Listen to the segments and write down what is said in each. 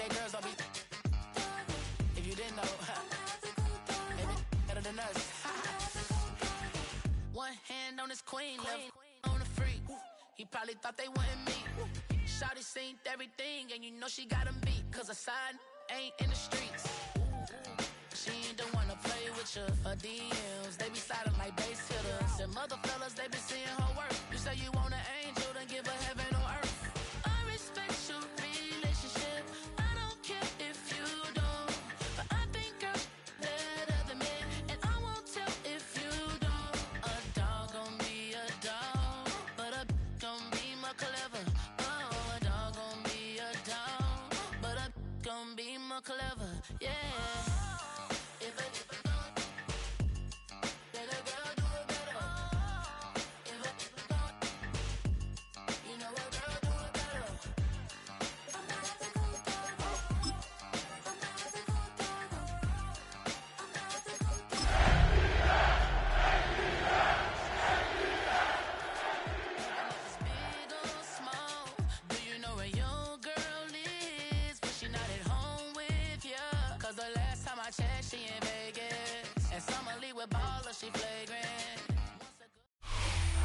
girls don't be. If you didn't know, they be better than us. One hand on his queen, left on the freak. He probably thought they wouldn't meet. Shawty seen everything, and you know she got him beat. Cause a side ain't in the streets. She ain't the one to play with you. Her DMs, they be sliding like base hitters. And mother fellas, they be seeing her work. You say you want an angel, then give her heaven on earth. I respect your relationship. I don't care if you don't. But I think girls better than men. And I won't tell if you don't. A dog gon' be a dog, but a gon' be more clever. Oh, a dog gon' be a dog, but a gon' be more clever. Yeah.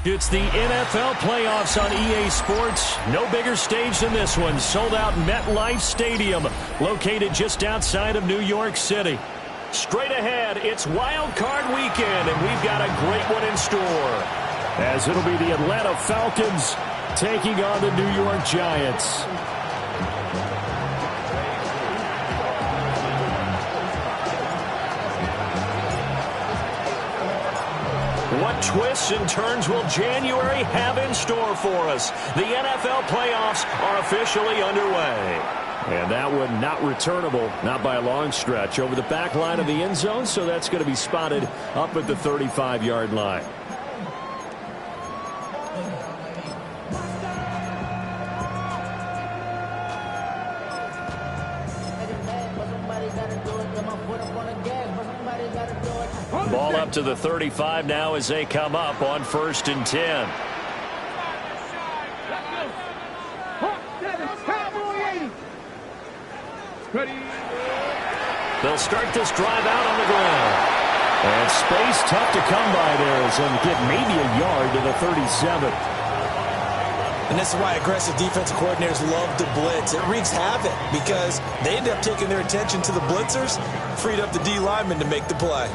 It's the NFL playoffs on EA Sports. No bigger stage than this one. Sold out MetLife Stadium, located just outside of New York City. Straight ahead, it's Wild Card Weekend, and we've got a great one in store, as it'll be the Atlanta Falcons taking on the New York Giants. What twists and turns will January have in store for us? The NFL playoffs are officially underway. And that one not returnable, not by a long stretch, over the back line of the end zone, so that's going to be spotted up at the 35-yard line. Ball up to the 35 now as they come up on 1st and 10. They'll start this drive out on the ground. And space tough to come by there as they'll get maybe a yard to the 37. And this is why aggressive defensive coordinators love to blitz. It wreaks havoc because they end up taking their attention to the blitzers, freed up the D lineman to make the play.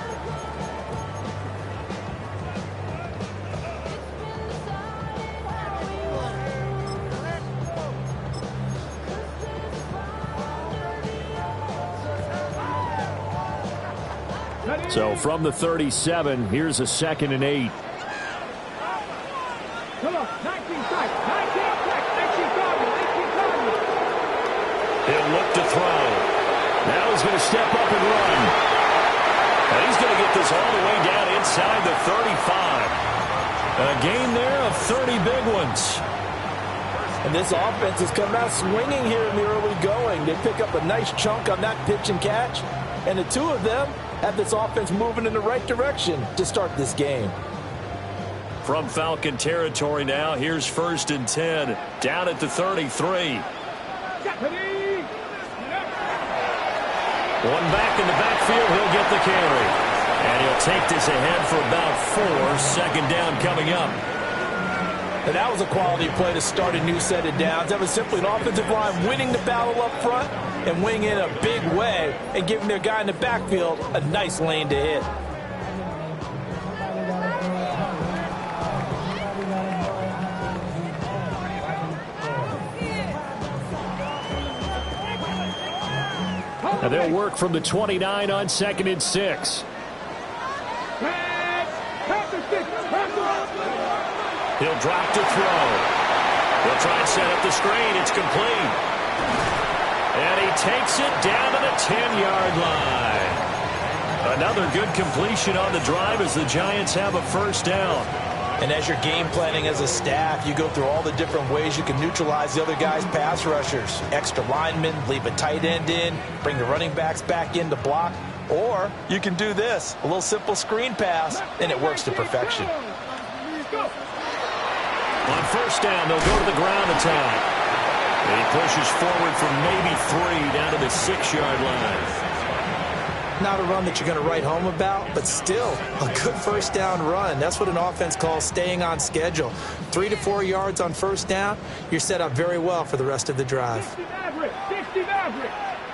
So from the 37, here's a 2nd and 8. He'll look to throw. Now he's going to step up and run. And he's going to get this all the way down inside the 35. A gain there of 30 big ones. And this offense has come out swinging here in the early going. They pick up a nice chunk on that pitch and catch. And the two of them have this offense moving in the right direction to start this game. From Falcon territory now, here's 1st and 10, down at the 33. One back in the backfield, he'll get the carry. And he'll take this ahead for about 4, 2nd down coming up. And that was a quality play to start a new set of downs. That was simply an offensive line winning the battle up front and winning in a big way and giving their guy in the backfield a nice lane to hit. And they'll work from the 29 on 2nd and 6. He'll drop to throw. He'll try and set up the screen. It's complete. And he takes it down to the 10-yard line. Another good completion on the drive as the Giants have a 1st down. And as you're game planning as a staff, you go through all the different ways you can neutralize the other guy's pass rushers. Extra linemen, leave a tight end in, bring the running backs back in to block. Or you can do this, a little simple screen pass, and it works to perfection. On 1st down, they'll go to the ground attack. And he pushes forward for maybe 3 down to 6-yard line. Not a run that you're going to write home about, but still a good first down run. That's what an offense calls staying on schedule. 3 to 4 yards on first down, you're set up very well for the rest of the drive. 60 Maverick.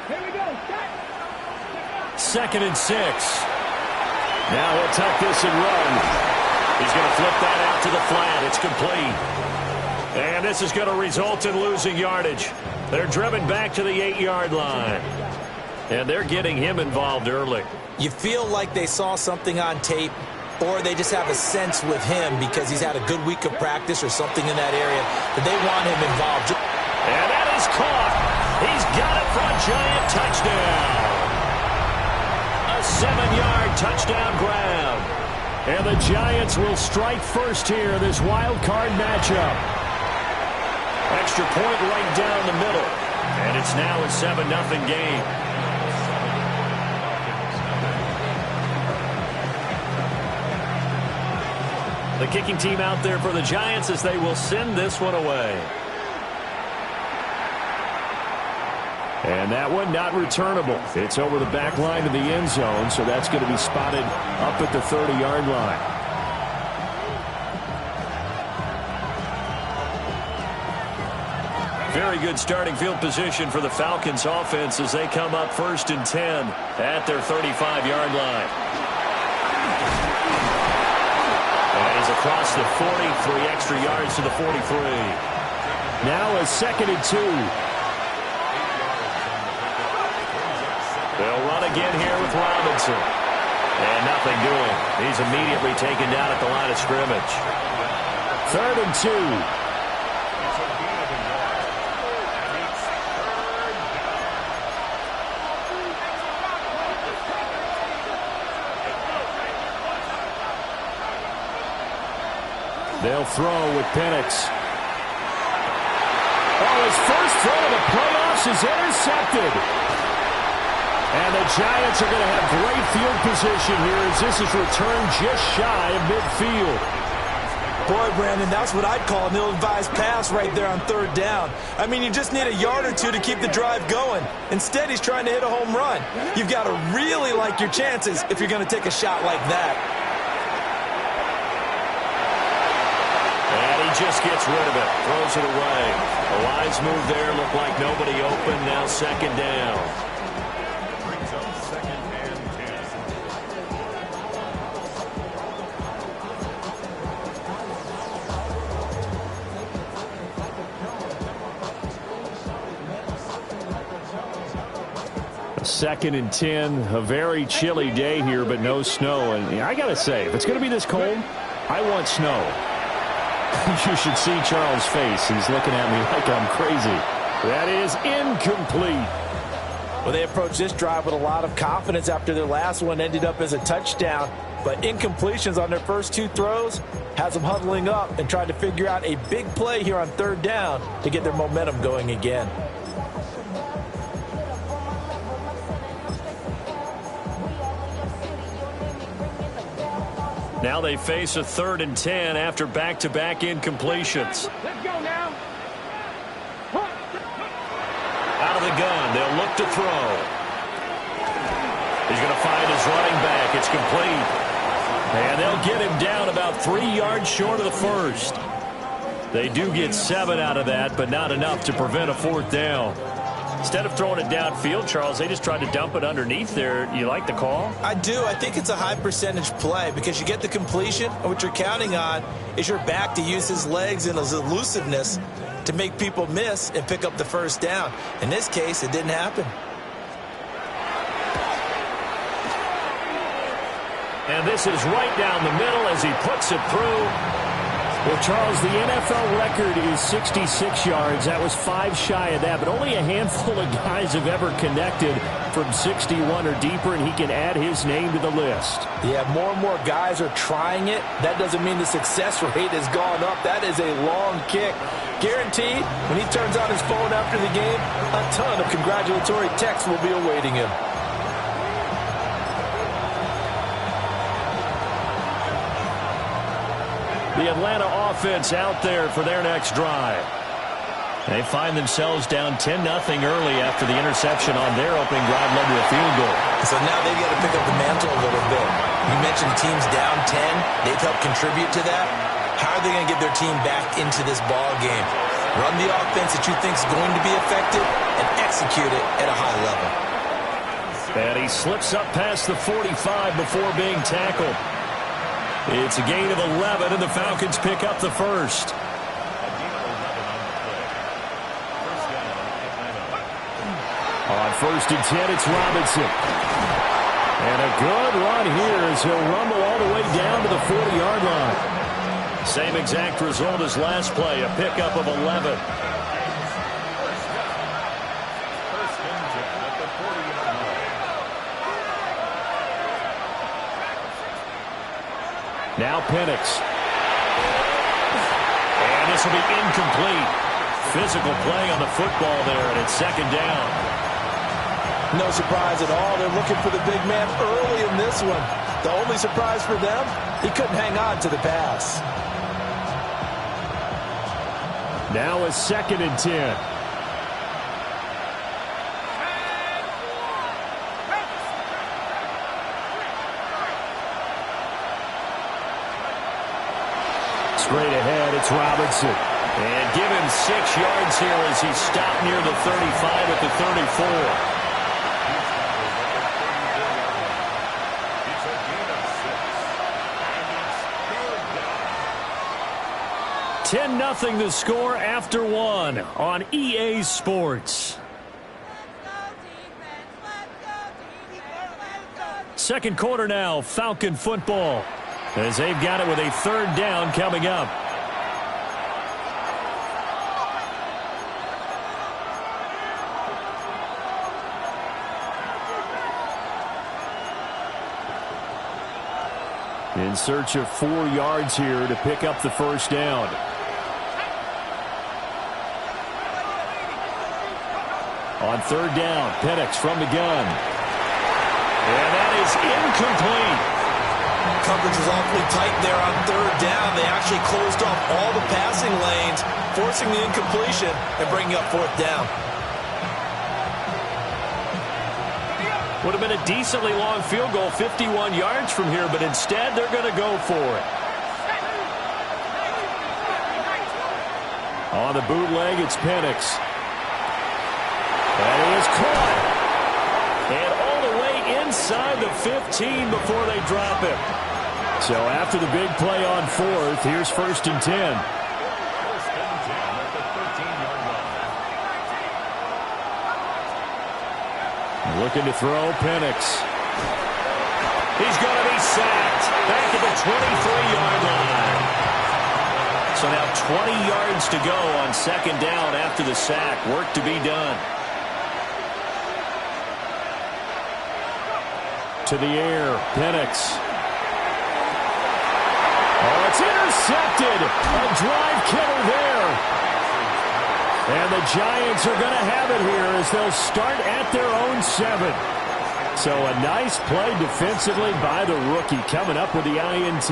Here we go. 2nd and 6. Now he'll tuck this and run. He's going to flip that out to the flat. It's complete. And this is going to result in losing yardage. They're driven back to the 8-yard line. And they're getting him involved early. You feel like they saw something on tape, or they just have a sense with him because he's had a good week of practice or something in that area that they want him involved. And that is caught. He's got it for a Giant touchdown. A 7-yard touchdown grab. And the Giants will strike first here in this wild card matchup. Extra point right down the middle. And it's now a 7-0 game. The kicking team out there for the Giants as they will send this one away. And that one not returnable. It's over the back line of the end zone, so that's going to be spotted up at the 30-yard line. Very good starting field position for the Falcons offense as they come up 1st and 10 at their 35-yard line. Across the 40, 3 extra yards to the 43. Now a 2nd and 2. They'll run again here with Robinson. And nothing doing. He's immediately taken down at the line of scrimmage. 3rd and 2. They'll throw with Penix. Oh, his first throw of the playoffs is intercepted. And the Giants are going to have great field position here as this is returned just shy of midfield. Boy, Brandon, that's what I'd call an ill-advised pass right there on 3rd down. I mean, you just need a yard or two to keep the drive going. Instead, he's trying to hit a home run. You've got to really like your chances if you're going to take a shot like that. Just gets rid of it, throws it away. A wise move there, looked like nobody open, now 2nd down. Brings up 2nd and 10. 2nd and 10, a very chilly day here, but no snow. And I got to say, if it's going to be this cold, I want snow. You should see Charles' face. He's looking at me like I'm crazy. That is incomplete. Well, they approached this drive with a lot of confidence after their last one ended up as a touchdown. But incompletions on their first 2 throws has them huddling up and trying to figure out a big play here on 3rd down to get their momentum going again. Now they face a 3rd and 10 after back-to-back incompletions. Let's go now. Out of the gun, they'll look to throw. He's going to find his running back. It's complete. And they'll get him down about 3 yards short of the first. They do get 7 out of that, but not enough to prevent a 4th down. Instead of throwing it downfield, Charles, they just tried to dump it underneath there. You like the call? I do. I think it's a high percentage play because you get the completion, and what you're counting on is your back to use his legs and his elusiveness to make people miss and pick up the 1st down. In this case, it didn't happen. And this is right down the middle as he puts it through. Well, Charles, the NFL record is 66 yards. That was 5 shy of that, but only a handful of guys have ever connected from 61 or deeper, and he can add his name to the list. Yeah, more and more guys are trying it. That doesn't mean the success rate has gone up. That is a long kick. Guaranteed, when he turns on his phone after the game, a ton of congratulatory texts will be awaiting him. The Atlanta offense out there for their next drive. They find themselves down 10-0 early after the interception on their opening drive led to a field goal. So now they've got to pick up the mantle a little bit. You mentioned teams down 10. They've helped contribute to that. How are they going to get their team back into this ball game? Run the offense that you think is going to be effective and execute it at a high level. And he slips up past the 45 before being tackled. It's a gain of 11, and the Falcons pick up the first. On 1st and 10, it's Robinson. And a good run here as he'll rumble all the way down to the 40-yard line. Same exact result as last play, a pickup of 11. Now Penix. And this will be incomplete. Physical play on the football there, and it's 2nd down. No surprise at all. They're looking for the big man early in this one. The only surprise for them, he couldn't hang on to the pass. Now a 2nd and 10. Straight ahead, it's Robinson. And give him 6 yards here as he stopped near the 35 at the 34. 10-0 the score after 1 on EA Sports. Second quarter now, Falcon football, as they've got it with a 3rd down coming up. In search of 4 yards here to pick up the first down. On 3rd down, Penix from the gun. And that is incomplete. Coverage was awfully tight there on 3rd down. They actually closed off all the passing lanes, forcing the incompletion and bringing up 4th down. Would have been a decently long field goal, 51 yards from here, but instead they're going to go for it. On the bootleg, it's Penix. And he is caught. And all the way inside the 15 before they drop it. So after the big play on 4th, here's 1st and 10. Looking to throw, Penix. He's going to be sacked back at the 23-yard line. So now 20 yards to go on 2nd down after the sack. Work to be done. To the air, Penix. Oh, it's intercepted. A drive killer there. And the Giants are going to have it here as they'll start at their own 7. So a nice play defensively by the rookie coming up with the INT.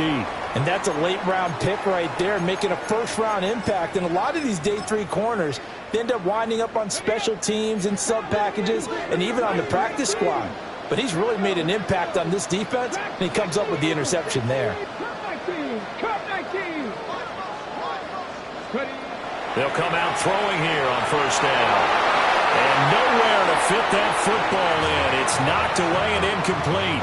And that's a late-round pick right there, making a first-round impact. And a lot of these day 3 corners, they end up winding up on special teams and sub-packages and even on the practice squad. But he's really made an impact on this defense, and he comes up with the interception there. They'll come out throwing here on 1st down. And nowhere to fit that football in. It's knocked away and incomplete.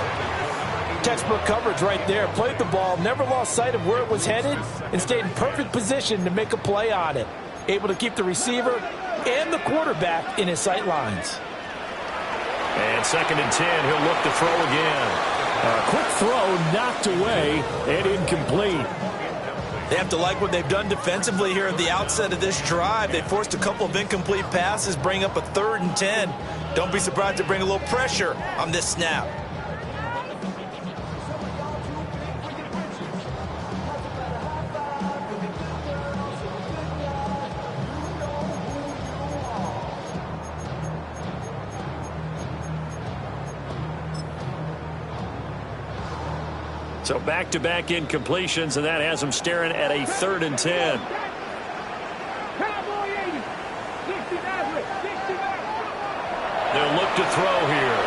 Textbook coverage right there. Played the ball, never lost sight of where it was headed, and stayed in perfect position to make a play on it. Able to keep the receiver and the quarterback in his sight lines. And 2nd and 10, he'll look to throw again. A quick throw knocked away and incomplete. They have to like what they've done defensively here at the outset of this drive. They forced a couple of incomplete passes, bring up a 3rd and 10. Don't be surprised to bring a little pressure on this snap. So back-to-back incompletions, and that has them staring at a 3rd and 10. to throw here.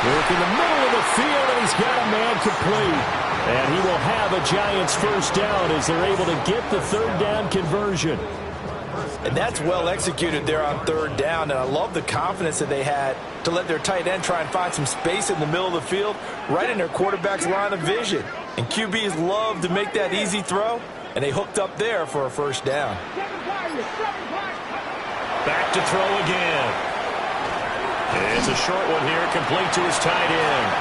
Work in the middle of the field, and he's got a man complete. And he will have a Giants first down as they're able to get the third down conversion. And that's well executed there on third down. And I love the confidence that they had to let their tight end try and find some space in the middle of the field, right in their quarterback's line of vision. And QBs love to make that easy throw, and they hooked up there for a first down. Back to throw again. It's a short one here, complete to his tight end.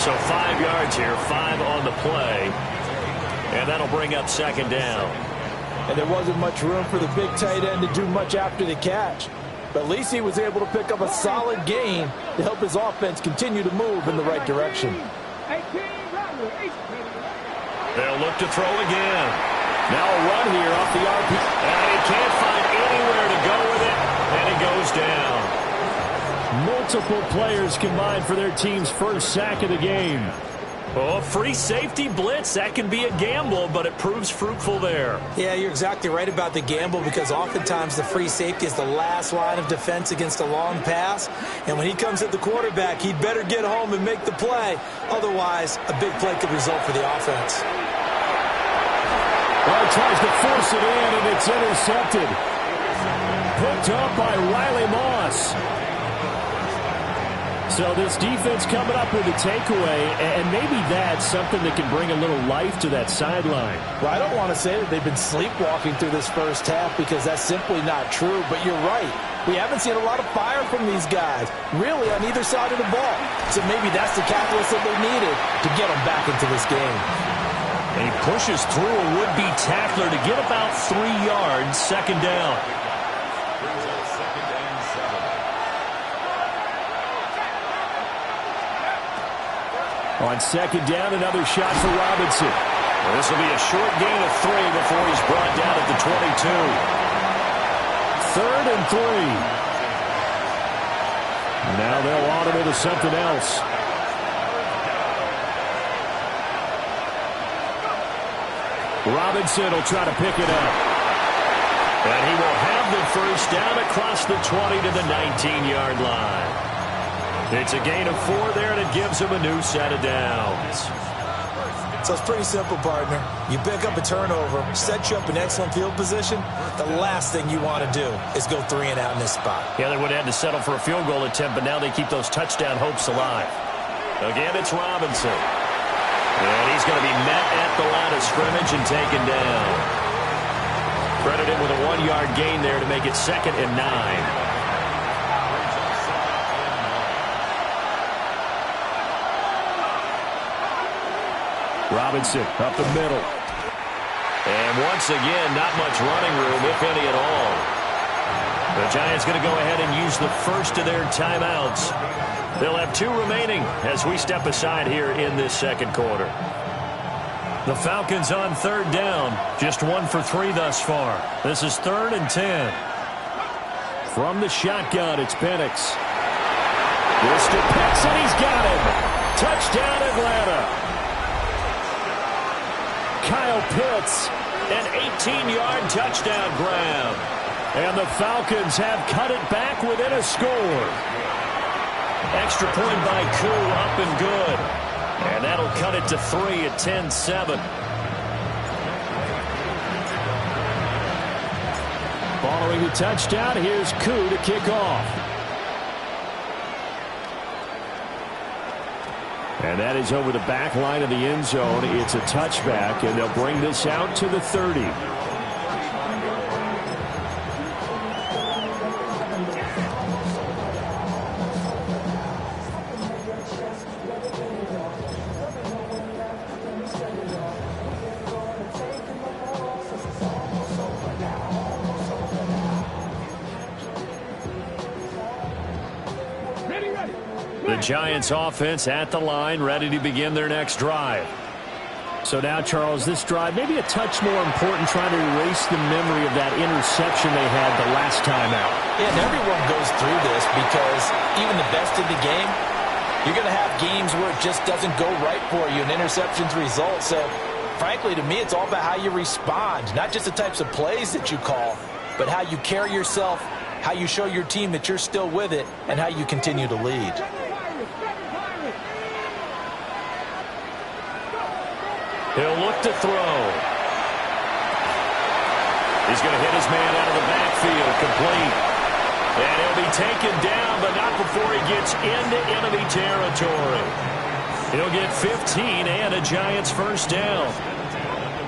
So 5 yards here, 5 on the play. And that'll bring up second down. And there wasn't much room for the big tight end to do much after the catch. But at least he was able to pick up a solid gain to help his offense continue to move in the right direction. They'll look to throw again. Now a run here off the RP. And he can't find anywhere to go with it. And he goes down. Multiple players combined for their team's first sack of the game. Oh, free safety blitz, that can be a gamble, but it proves fruitful there. Yeah, you're exactly right about the gamble, because oftentimes the free safety is the last line of defense against a long pass. And when he comes at the quarterback, he'd better get home and make the play. Otherwise, a big play could result for the offense. Well, he tries to force it in, and it's intercepted. Picked up by Riley Moss. So this defense coming up with a takeaway, and maybe that's something that can bring a little life to that sideline. Well, I don't want to say that they've been sleepwalking through this first half, because that's simply not true, but you're right. We haven't seen a lot of fire from these guys, really, on either side of the ball. So maybe that's the catalyst that they needed to get them back into this game. And he pushes through a would-be tackler to get about 3 yards, second down. On second down, another shot for Robinson. Well, this will be a short gain of 3 before he's brought down at the 22. 3rd and 3. Now they'll auto into something else. Robinson will try to pick it up. And he will have the first down across the 20 to the 19-yard line. It's a gain of 4 there, and it gives him a new set of downs. So it's pretty simple, partner. You pick up a turnover, set you up in excellent field position. The last thing you want to do is go 3 and out in this spot. Yeah, they would have had to settle for a field goal attempt, but now they keep those touchdown hopes alive. Again, it's Robinson. And he's going to be met at the line of scrimmage and taken down. Credit him with a 1-yard gain there to make it 2nd and 9. Robinson up the middle. And once again, not much running room, if any at all. The Giants going to go ahead and use the first of their timeouts. They'll have 2 remaining as we step aside here in this second quarter. The Falcons on third down. Just 1 for 3 thus far. This is 3rd and 10. From the shotgun, it's Penix. This to Pitts, and he's got him. Touchdown, Atlanta. Kyle Pitts, an 18-yard touchdown grab. And the Falcons have cut it back within a score. Extra point by Koo, up and good. And that'll cut it to 3 at 10-7. Following the touchdown, here's Koo to kick off. And that is over the back line of the end zone. It's a touchback, and they'll bring this out to the 30. The Giants offense at the line, ready to begin their next drive. So now, Charles, this drive maybe a touch more important, trying to erase the memory of that interception they had the last time out. Yeah, and everyone goes through this, because even the best in the game, you're going to have games where it just doesn't go right for you, and interceptions result. So, frankly, to me, it's all about how you respond, not just the types of plays that you call, but how you carry yourself how you show your team that you're still with it, and how you continue to lead. He'll look to throw. He's going to hit his man out of the backfield, complete. And he'll be taken down, but not before he gets into enemy territory. He'll get 15 and a Giants first down.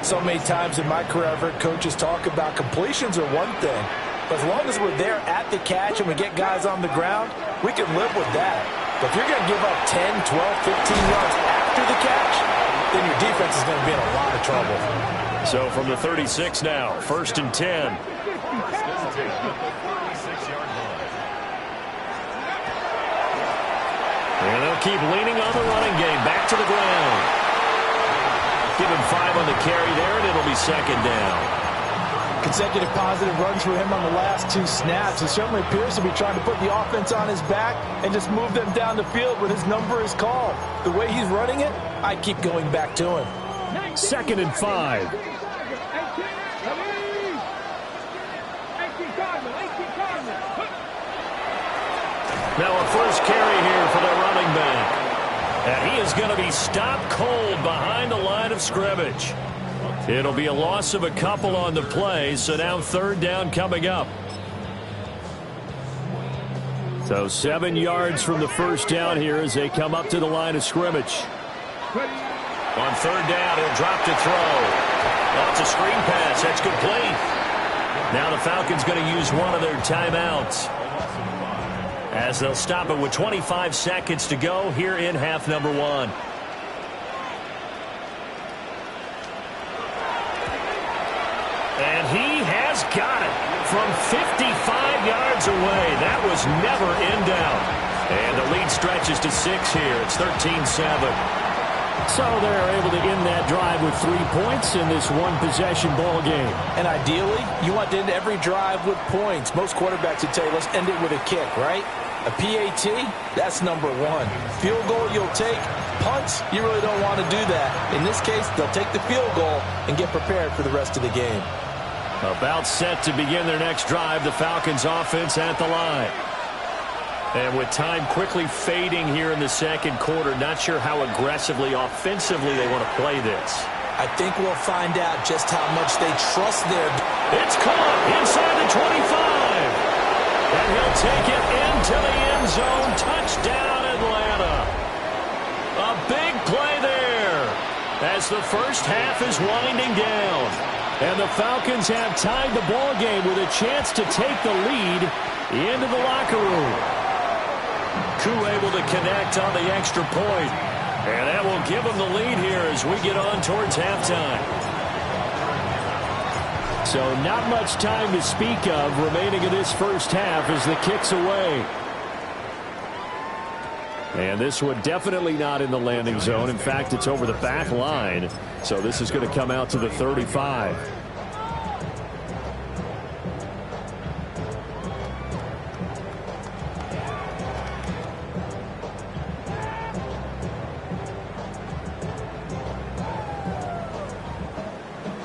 So many times in my career, I've heard coaches talk about completions are one thing. But as long as we're there at the catch and we get guys on the ground, we can live with that. But if you're going to give up 10, 12, 15 yards after the catch, then your defense is going to be in a lot of trouble. So from the 36 now, 1st and 10. And they'll keep leaning on the running game. Back to the ground. Give him 5 on the carry there, and it'll be 2nd down. Consecutive positive runs for him on the last 2 snaps. He certainly appears to be trying to put the offense on his back and just move them down the field when his number is called. The way he's running it, I keep going back to him. 2nd and 5. Now a first carry here for their running back. And he is going to be stopped cold behind the line of scrimmage. It'll be a loss of a couple on the play, so now 3rd down coming up. So 7 yards from the first down here as they come up to the line of scrimmage. On 3rd down, he'll drop to throw. Oh, it's a screen pass. That's complete. Now the Falcons going to use one of their timeouts, as they'll stop it with 25 seconds to go here in half number 1. And he has got it from 55 yards away. That was never in doubt. And the lead stretches to 6 here. It's 13-7. So they're able to end that drive with 3 points in this one-possession ball game. And ideally, you want to end every drive with points. Most quarterbacks would tell you, let's end it with a kick, right? A PAT, that's number 1. Field goal you'll take. Punts, you really don't want to do that. In this case, they'll take the field goal and get prepared for the rest of the game. About set to begin their next drive, the Falcons offense at the line. And with time quickly fading here in the 2nd quarter, not sure how aggressively, offensively they want to play this. I think we'll find out just how much they trust their... It's caught inside the 25. And he'll take it into the end zone. Touchdown, Atlanta. A big play there as the first half is winding down. And the Falcons have tied the ball game with a chance to take the lead into the locker room. Koo able to connect on the extra point. And that will give them the lead here as we get on towards halftime. So not much time to speak of remaining in this first half as the kick's away. And this one definitely not in the landing zone. In fact, it's over the back line. So this is going to come out to the 35.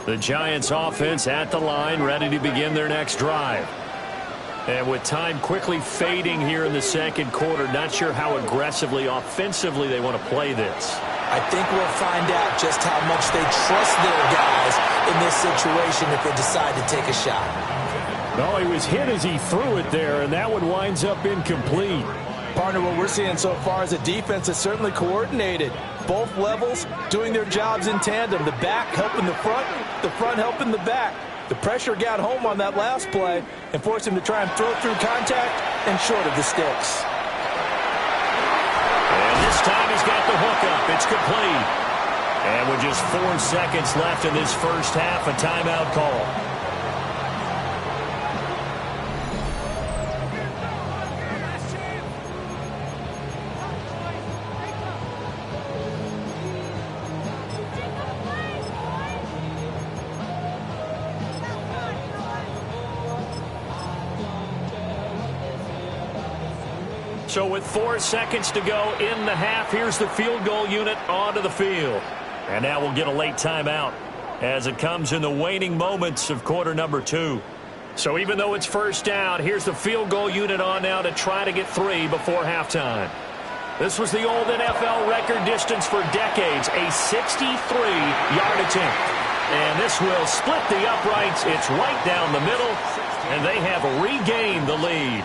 The Giants offense at the line, ready to begin their next drive. And with time quickly fading here in the 2nd quarter, not sure how aggressively, offensively they want to play this. I think we'll find out just how much they trust their guys in this situation if they decide to take a shot. No, he was hit as he threw it there, and that one winds up incomplete. Partner, what we're seeing so far is a defense that's certainly coordinated. Both levels doing their jobs in tandem. The back helping the front helping the back. The pressure got home on that last play and forced him to try and throw through contact and short of the sticks. And this time he's got the hook up. It's complete. And with just 4 seconds left in this first half, a timeout call. So with 4 seconds to go in the half, here's the field goal unit onto the field. And now we'll get a late timeout as it comes in the waning moments of quarter number 2. So even though it's first down, here's the field goal unit on now to try to get 3 before halftime. This was the old NFL record distance for decades, a 63-yard attempt. And this will split the uprights. It's right down the middle, and they have regained the lead.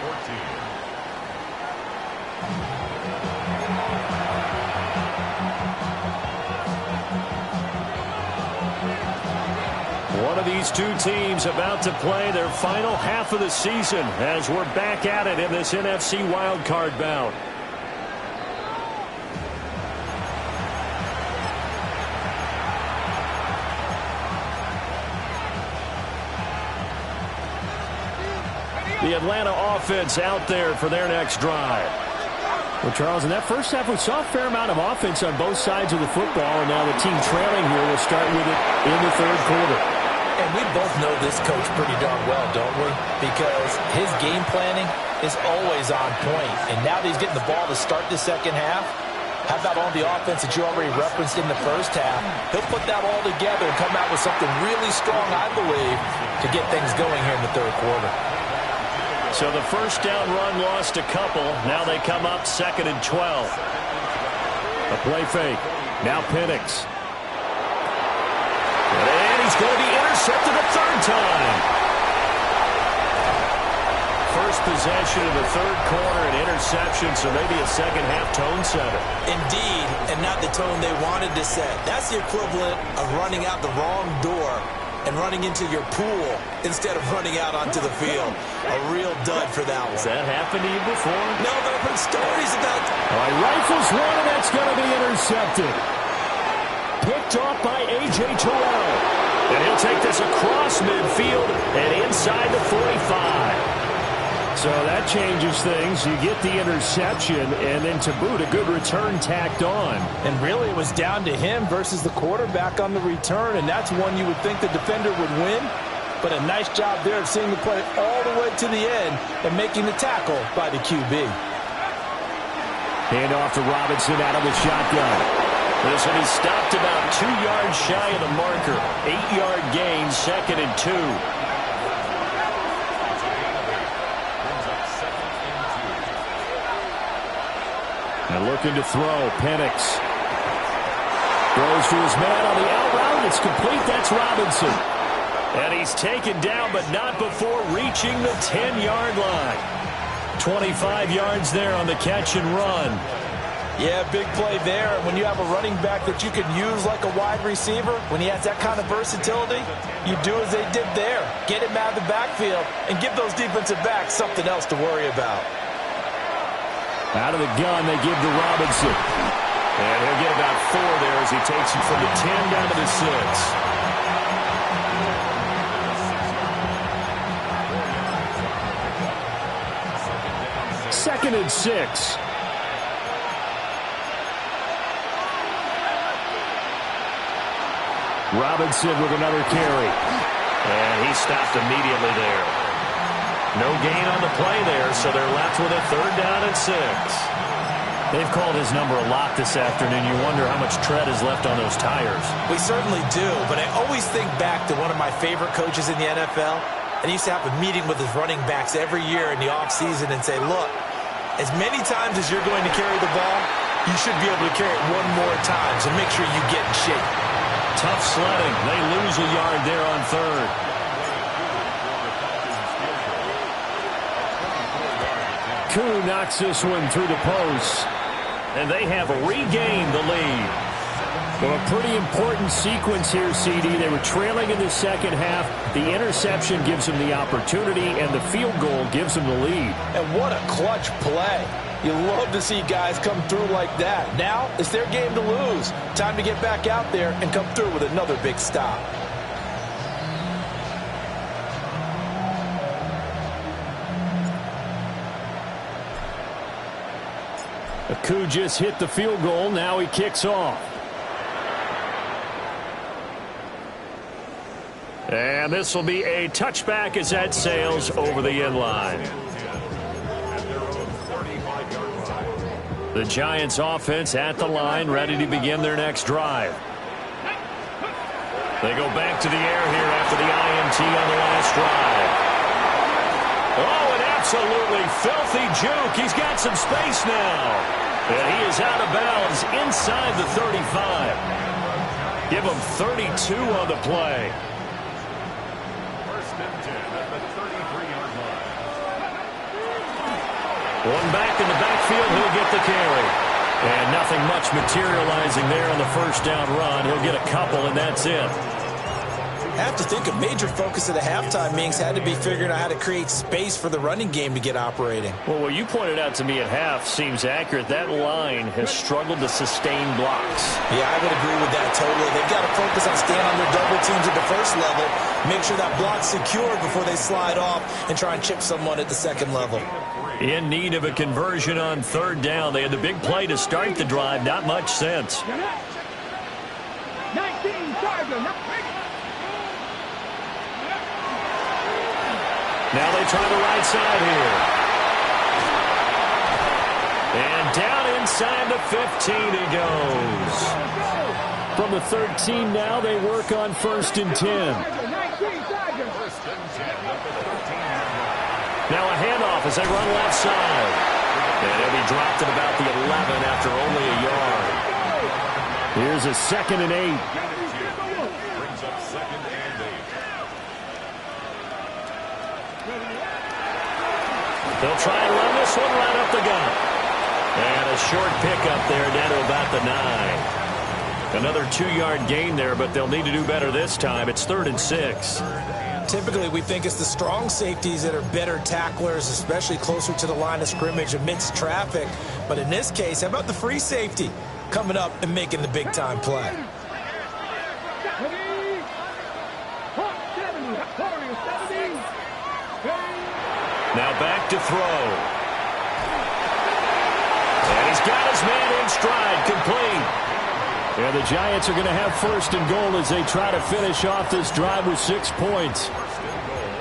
One of these two teams about to play their final half of the season as we're back at it in this NFC wildcard bout. The Atlanta offense out there for their next drive. Well, Charles, in that first half, we saw a fair amount of offense on both sides of the football, and now the team trailing here will start with it in the third quarter. And we both know this coach pretty darn well, don't we? Because his game planning is always on point. And now that he's getting the ball to start the second half, how about on the offense that you already referenced in the first half? He'll put that all together and come out with something really strong, I believe, to get things going here in the third quarter. So the first down run lost a couple. Now they come up 2nd and 12. A play fake. Now Penix. And he's going to be intercepted a third time. First possession of the third quarter, an interception, so maybe a second half tone setter. Indeed, and not the tone they wanted to set. That's the equivalent of running out the wrong door and running into your pool instead of running out onto the field. A real dud for that one. Has that happened to you before? No, but I've heard stories about... All right, rifles one, and that's going to be intercepted. Picked off by A.J. Terrell. And he'll take this across midfield and inside the 45. So that changes things. You get the interception, and then to boot, a good return tacked on. And really, it was down to him versus the quarterback on the return, and that's one you would think the defender would win. But a nice job there of seeing the play all the way to the end and making the tackle by the QB. Hand off to Robinson out of the shotgun. This one, he stopped about 2 yards shy of the marker. 8-yard gain, 2nd and 2. And looking to throw, Penix. Throws to his man on the out route. It's complete. That's Robinson. And he's taken down, but not before reaching the 10-yard line. 25 yards there on the catch and run. Yeah, big play there. And when you have a running back that you can use like a wide receiver, when he has that kind of versatility, you do as they did there. Get him out of the backfield and give those defensive backs something else to worry about. Out of the gun, they give to Robinson. And he'll get about 4 there as he takes it from the 10 down to the 6. 2nd and 6. Robinson with another carry. And he stopped immediately there. No gain on the play there, so they're left with a 3rd down and 6. They've called his number a lot this afternoon. You wonder how much tread is left on those tires. We certainly do, but I always think back to one of my favorite coaches in the NFL, and he used to have a meeting with his running backs every year in the offseason and say, look, as many times as you're going to carry the ball, you should be able to carry it 1 more time, so make sure you get in shape. Tough sledding. They lose a yard there on 3rd. Koo knocks this one through the post, and they have regained the lead. Well, a pretty important sequence here, CD. They were trailing in the second half. The interception gives them the opportunity, and the field goal gives them the lead. And what a clutch play. You love to see guys come through like that. Now it's their game to lose. Time to get back out there and come through with another big stop. Koo just hit the field goal. Now he kicks off. And this will be a touchback as that sails over the end line. The Giants offense at the line, ready to begin their next drive. They go back to the air here after the INT on the last drive. Oh, an absolutely filthy juke. He's got some space now. And he is out of bounds inside the 35. Give him 32 on the play. First and 10 at the 33-yard line. One back in the backfield, he'll get the carry. And nothing much materializing there on the first down run. He'll get a couple, and that's it. I have to think a major focus of the halftime meetings had to be figuring out how to create space for the running game to get operating. Well, what you pointed out to me at half seems accurate. That line has struggled to sustain blocks. Yeah, I would agree with that totally. They've got to focus on staying on their double teams at the first level, make sure that block's secured before they slide off and try and chip someone at the second level. In need of a conversion on third down. They had the big play to start the drive. Not much sense. 19 Chargers. Now they try the right side here. And down inside the 15 he goes. From the 13 now, they work on first and 10. Now a handoff as they run left side. And he'll be dropped at about the 11 after only a yard. Here's a 2nd and 8. Brings up 2nd and 8. They'll try and run this one right up the gut. And a short pickup there down to about the 9. Another 2-yard gain there, but they'll need to do better this time. It's 3rd and 6. Typically, we think it's the strong safeties that are better tacklers, especially closer to the line of scrimmage amidst traffic. But in this case, how about the free safety coming up and making the big-time play? Now back to throw. And he's got his man in stride, complete. And the Giants are going to have first and goal as they try to finish off this drive with 6 points.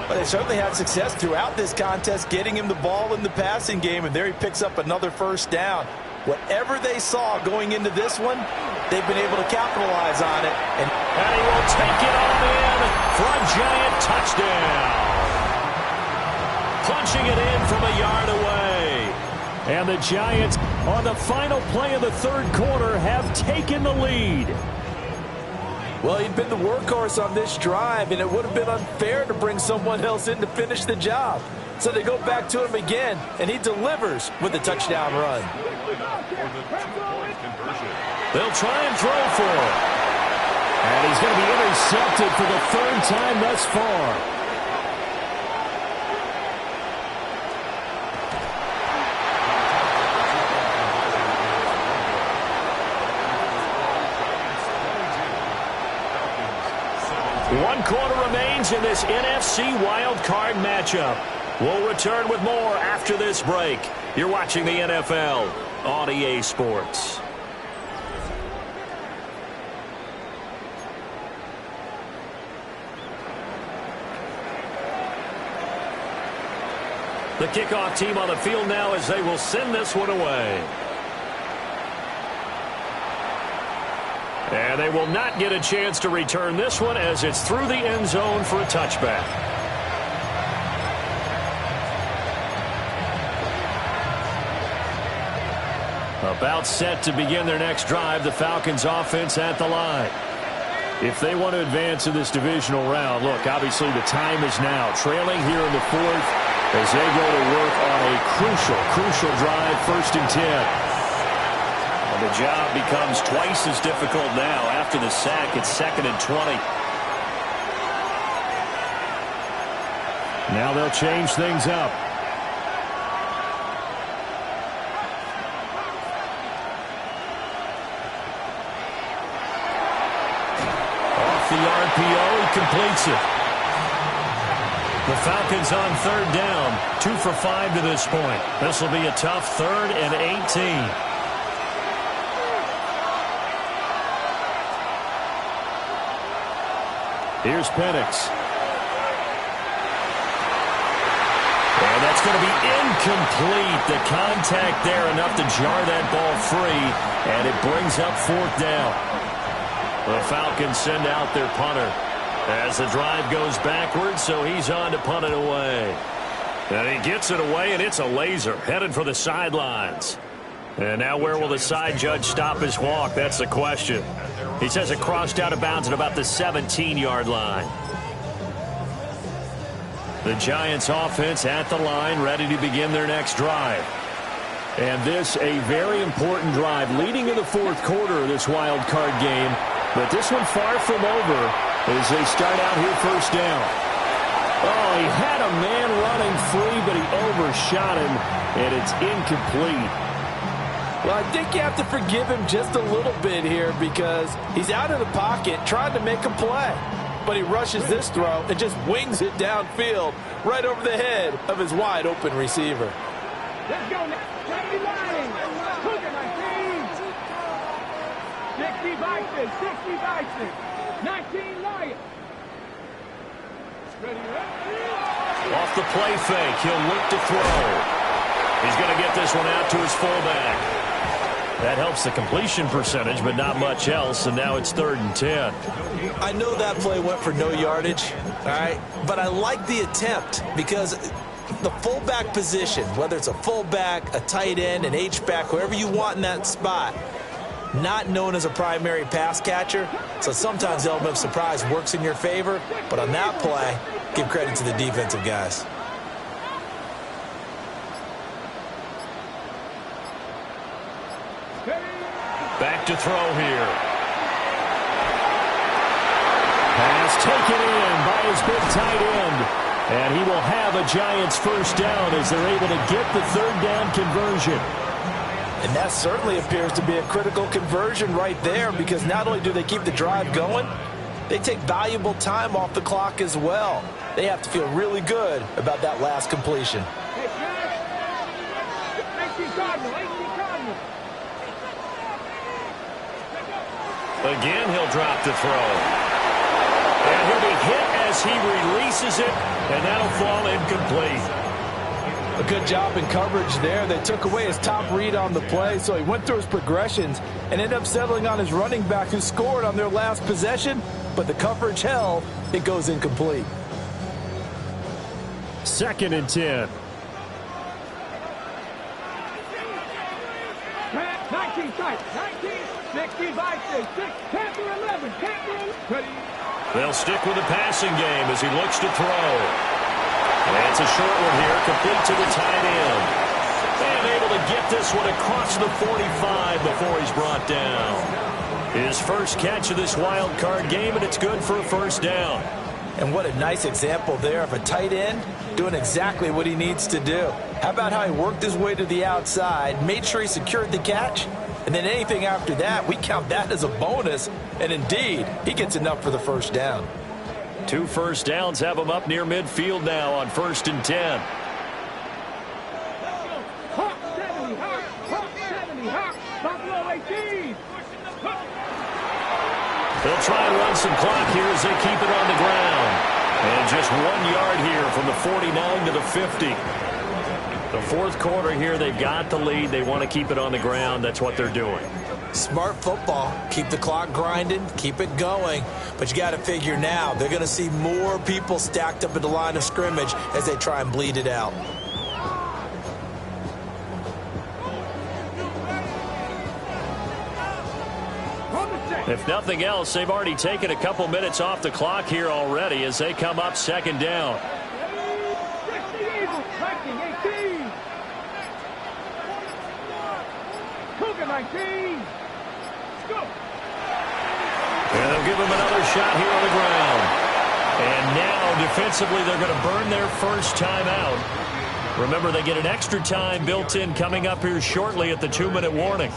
But they certainly had success throughout this contest, getting him the ball in the passing game, and there he picks up another first down. Whatever they saw going into this one, they've been able to capitalize on it. And he will take it on in for a Giant touchdown. Punching it in from a yard away. And the Giants, on the final play of the third quarter, have taken the lead. Well, he'd been the workhorse on this drive, and it would have been unfair to bring someone else in to finish the job. So they go back to him again, and he delivers with a touchdown run. They'll try and throw for it. And he's going to be intercepted for the 3rd time thus far. One quarter remains in this NFC wildcard matchup. We'll return with more after this break. You're watching the NFL on EA Sports. The kickoff team on the field now as they will send this one away. And they will not get a chance to return this one as it's through the end zone for a touchback. About set to begin their next drive, the Falcons offense at the line. If they want to advance in this divisional round, look, obviously the time is now. Trailing here in the 4th as they go to work on a crucial drive, 1st and 10. The job becomes twice as difficult now. After the sack, it's 2nd and 20. Now they'll change things up. Off the RPO, he completes it. The Falcons on 3rd down, 2 for 5 to this point. This will be a tough 3rd and 18. Here's Penix. And that's going to be incomplete. The contact there enough to jar that ball free, and it brings up 4th down. The Falcons send out their punter as the drive goes backwards, so he's on to punt it away. And he gets it away, and it's a laser headed for the sidelines. And now where will the side judge stop his walk? That's the question. He says it crossed out of bounds at about the 17-yard line. The Giants offense at the line, ready to begin their next drive. And this a very important drive leading in the fourth quarter of this wild card game. But this one far from over as they start out here first down. Oh, he had a man running free, but he overshot him, and it's incomplete. Well, I think you have to forgive him just a little bit here because he's out of the pocket trying to make a play. But he rushes this throw and just wings it downfield right over the head of his wide-open receiver. Let's go now. 70 Lions. Look at my team. 60 Vikings. 60 Vikings. 19 Lions. Off the play fake, he'll look to throw. He's going to get this one out to his fullback. That helps the completion percentage, but not much else, and now it's 3rd and 10. I know that play went for no yardage, all right, but I like the attempt because the fullback position, whether it's a fullback, a tight end, an H-back, whoever you want in that spot, not known as a primary pass catcher, so sometimes the element of surprise works in your favor, but on that play, give credit to the defensive guys. Back to throw here. Pass taken in by his big tight end. And he will have a Giants first down as they're able to get the 3rd down conversion. And that certainly appears to be a critical conversion right there because not only do they keep the drive going, they take valuable time off the clock as well. They have to feel really good about that last completion. Again, he'll drop the throw. And he'll be hit as he releases it, and that'll fall incomplete. A good job in coverage there. They took away his top read on the play, so he went through his progressions and ended up settling on his running back who scored on their last possession, but the coverage held. It goes incomplete. 2nd and 10. 19 sight. 19. 60 Vikings. 6. Panther 11. Panther 11. They'll stick with the passing game as he looks to throw. And it's a short one here, complete to the tight end. And able to get this one across the 45 before he's brought down. His first catch of this wild card game, and it's good for a first down. And what a nice example there of a tight end doing exactly what he needs to do. How about how he worked his way to the outside, made sure he secured the catch, and then anything after that, we count that as a bonus. And indeed, he gets enough for the first down. 2 first downs have him up near midfield now on 1st and 10. Hawk 70. Hawk 70. Hawk. Buffalo 18. They'll try and run some clock here as they keep it on the ground. And just 1 yard here from the 49 to the 50. The fourth quarter here, they've got the lead. They want to keep it on the ground. That's what they're doing. Smart football. Keep the clock grinding. Keep it going. But you got to figure now, they're going to see more people stacked up at the line of scrimmage as they try and bleed it out. If nothing else, they've already taken a couple minutes off the clock here already as they come up 2nd down. And they'll give him another shot here on the ground. And now, defensively, they're going to burn their first time out. Remember, they get an extra time built in coming up here shortly at the 2-minute warning.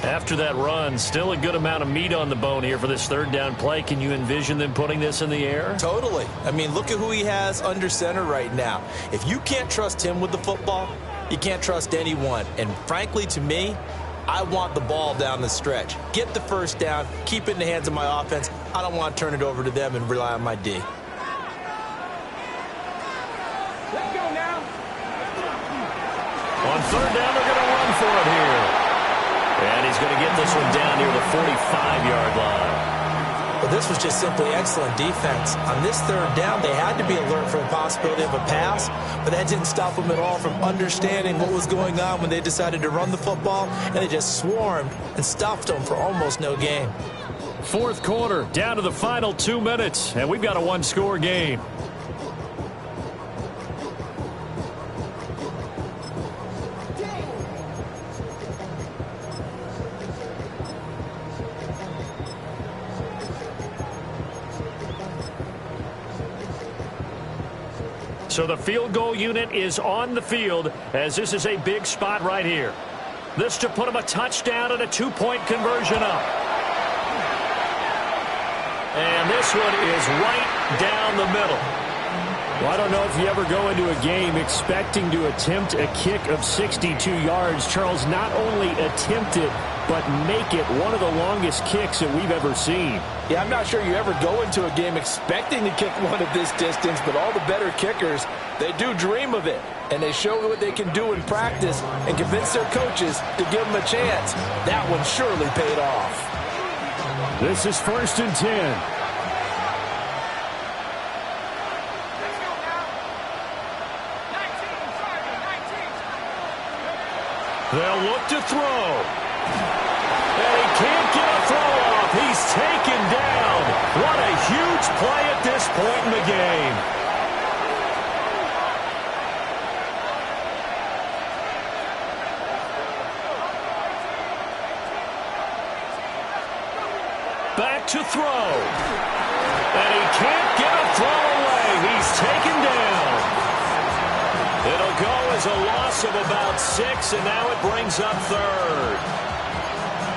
After that run, still a good amount of meat on the bone here for this 3rd down play. Can you envision them putting this in the air? Totally. I mean, look at who he has under center right now. If you can't trust him with the football, you can't trust anyone. And frankly, to me, I want the ball down the stretch. Get the first down, keep it in the hands of my offense. I don't want to turn it over to them and rely on my D. Let's go now. On 3rd down, they're going to run for it here. And he's going to get this one down near the 45-yard line. Well, this was just simply excellent defense. On this third down, they had to be alert for the possibility of a pass, but that didn't stop them at all from understanding what was going on when they decided to run the football, and they just swarmed and stuffed them for almost no gain. Fourth quarter, down to the final 2 minutes, and we've got a one-score game. So the field goal unit is on the field as this is a big spot right here. This to put them a touchdown and a two-point conversion up. And this one is right down the middle. Well, I don't know if you ever go into a game expecting to attempt a kick of 62 yards. Charles, not only attempt it, but make it one of the longest kicks that we've ever seen. Yeah, I'm not sure you ever go into a game expecting to kick one of this distance, but all the better kickers, they do dream of it. And they show what they can do in practice and convince their coaches to give them a chance. That one surely paid off. This is 1st and 10. They'll look to throw. And he can't get a throw off. He's taken down. What a huge play at this point in the game. Back to throw. And he can't get a throw away. He's taken down. It'll go as a loss of about 6, and now it brings up 3rd.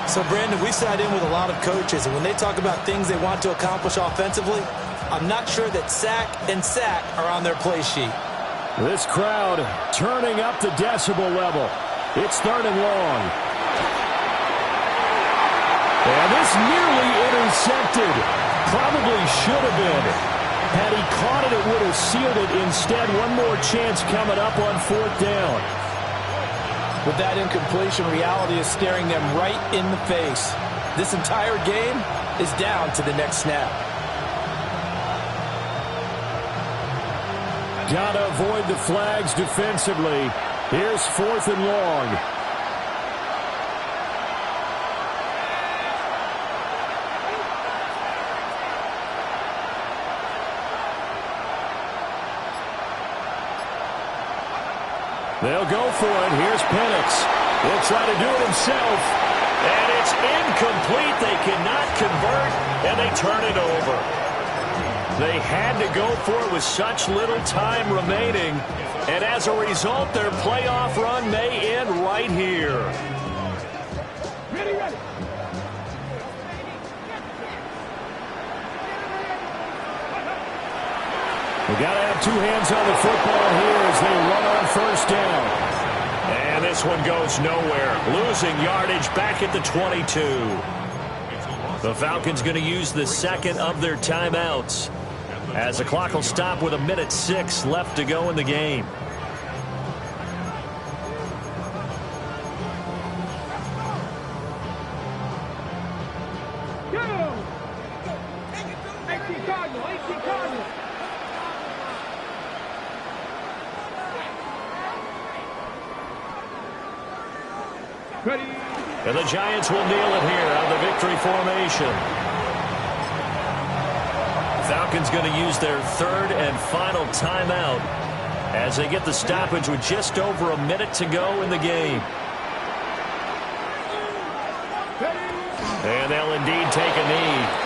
So, Brandon, we sat in with a lot of coaches, and when they talk about things they want to accomplish offensively, I'm not sure that sack and sack are on their play sheet. This crowd turning up the decibel level. It's 3rd and long. And this nearly intercepted. Probably should have been. Had he caught it, it would have sealed it. Instead, one more chance coming up on 4th down. With that incompletion, reality is staring them right in the face. This entire game is down to the next snap. Gotta avoid the flags defensively. Here's 4th and long. They'll go for it. Here's Penix. He'll try to do it himself. And it's incomplete. They cannot convert, and they turn it over. They had to go for it with such little time remaining. And as a result, their playoff run may end right here. Ready, ready. We got to have two hands on the football here as they run on 1st down. And this one goes nowhere. Losing yardage back at the 22. The Falcons going to use the second of their timeouts as the clock will stop with 1:06 left to go in the game. Go! 18 Cardinal, 18 Cardinal. Ready. And the Giants will kneel it here on the victory formation. Falcons going to use their 3rd and final timeout as they get the stoppage with just over a minute to go in the game. And they'll indeed take a knee.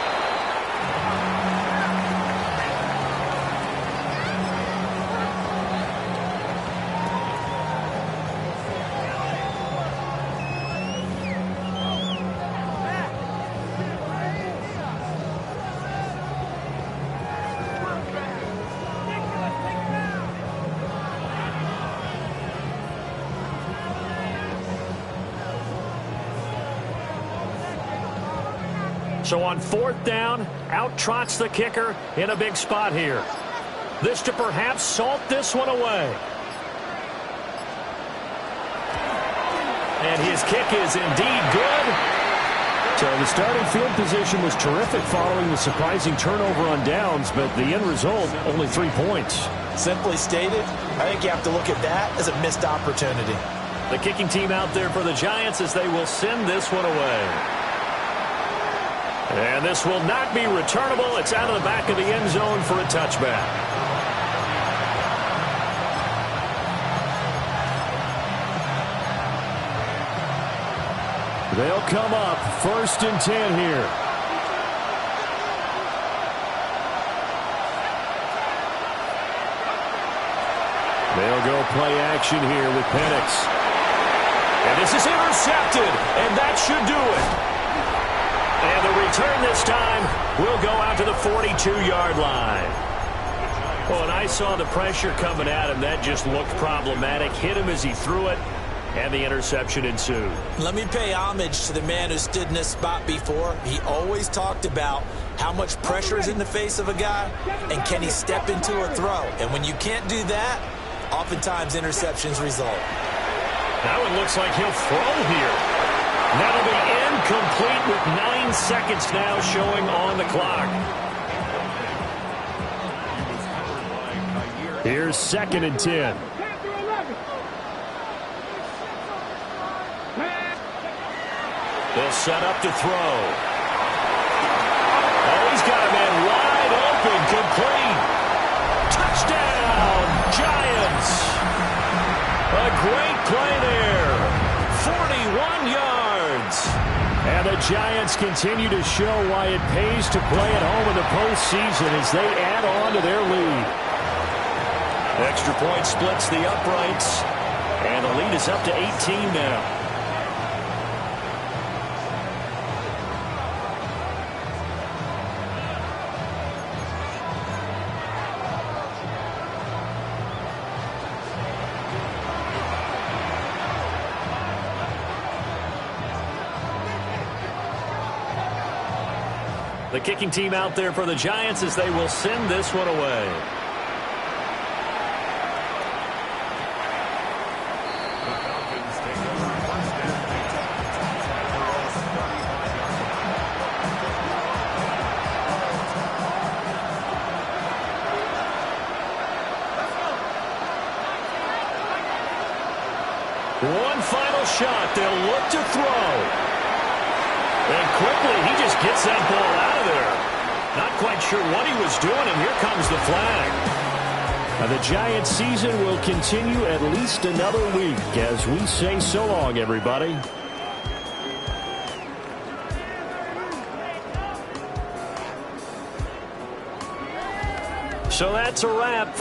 So on 4th down, out trots the kicker in a big spot here. This to perhaps salt this one away. And his kick is indeed good. So the starting field position was terrific following the surprising turnover on downs, but the end result, only 3 points. Simply stated, I think you have to look at that as a missed opportunity. The kicking team out there for the Giants as they will send this one away. And this will not be returnable. It's out of the back of the end zone for a touchback. They'll come up 1st and 10 here. They'll go play action here with Penix. And this is intercepted, and that should do it. And the return this time will go out to the 42-yard line. Oh, and I saw the pressure coming at him. That just looked problematic. Hit him as he threw it, and the interception ensued. Let me pay homage to the man who stood in this spot before. He always talked about how much pressure is in the face of a guy, and can he step into a throw. And when you can't do that, oftentimes interceptions result. Now it looks like he'll throw here. That'll be incomplete with 9 seconds now showing on the clock. Here's 2nd and 10. They'll set up to throw. Oh, he's got a man wide open, complete. Touchdown, Giants. A great play there. 41 yards. And the Giants continue to show why it pays to play at home in the postseason as they add on to their lead. Extra point splits the uprights, and the lead is up to 18 now. The kicking team out there for the Giants as they will send this one away. One final shot. They'll look to throw. And quickly, he just gets that ball out of there. Not quite sure what he was doing, and here comes the flag. Now, the Giants season will continue at least another week as we say so long, everybody. So that's a wrap for